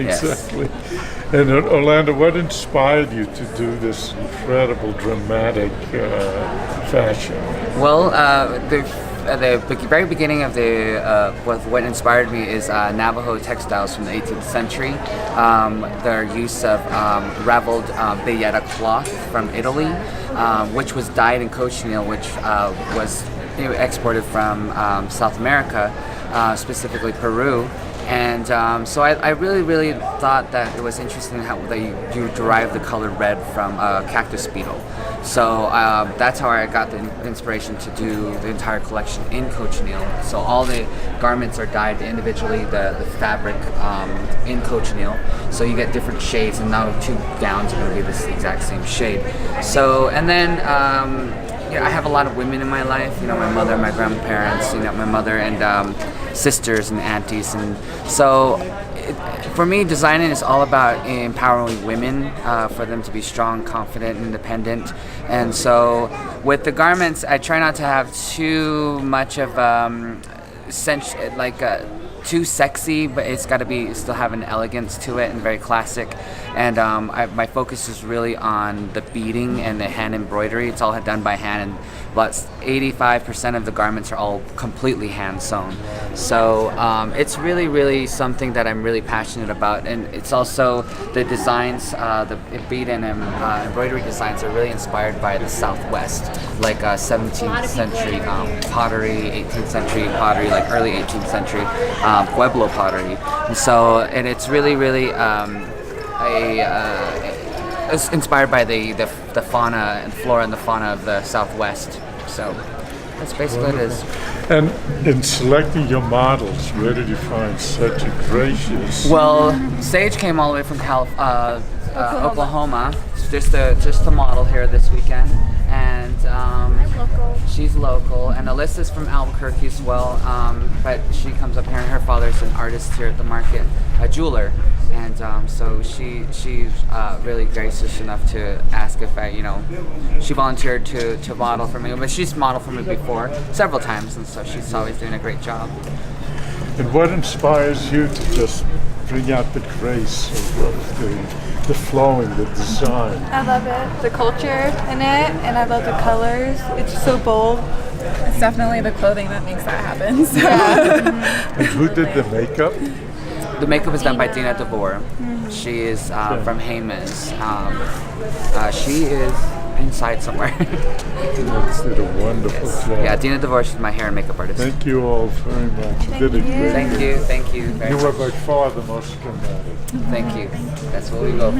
exactly. And Orlando, what inspired you to do this incredible, dramatic fashion? Well, the very beginning of what inspired me is Navajo textiles from the 18th century. Their use of raveled bayeta cloth from Italy, which was dyed in cochineal, which was exported from South America, specifically Peru. And so I really thought that it was interesting how you derive the color red from a cactus beetle. So that's how I got the inspiration to do the entire collection in cochineal. So all the garments are dyed individually, the fabric in cochineal. So you get different shades, and now 2 gowns are going to be this exact same shade. So, and then I have a lot of women in my life, my mother, my grandparents, my mother and sisters and aunties. And so for me, designing is all about empowering women, for them to be strong, confident, independent. And so with the garments, I try not to have too much of too sexy, but it's got to be still have an elegance to it and very classic. And my focus is really on the beading and the hand embroidery. It's all done by hand, and about 85% of the garments are all completely hand sewn. So it's really something that I'm really passionate about. And it's also the designs, the bead and embroidery designs are really inspired by the Southwest, like 17th century pottery, 18th century pottery, like early 18th century Pueblo pottery. And so, and it's really it's inspired by the fauna and flora and the fauna of the Southwest. So that's basically what it is. And in selecting your models, where did you find such a gracious? Well, Sage came all the way from Oklahoma. Just the model here this weekend, and she's local. And Alyssa's from Albuquerque as well, but she comes up here, and her father's an artist here at the market, a jeweler. And so she's really gracious enough to ask if she volunteered to model for me. But she's modeled for me before, several times, and so she's always doing a great job. And what inspires you to just bring out the grace of the flowing, the design? I love it, the culture in it, and I love the colors. It's so bold. It's definitely the clothing that makes that happen. So. Yeah. And who did the makeup? The makeup is done by Dina DeVore. Mm-hmm. She is from Haman's. She is inside somewhere. That's did a wonderful job. Yeah, Dina DeVore, she's my hair and makeup artist. Thank you all very much. You did a great Thank you very much. You were by far the most dramatic. Thank you. That's what we go for.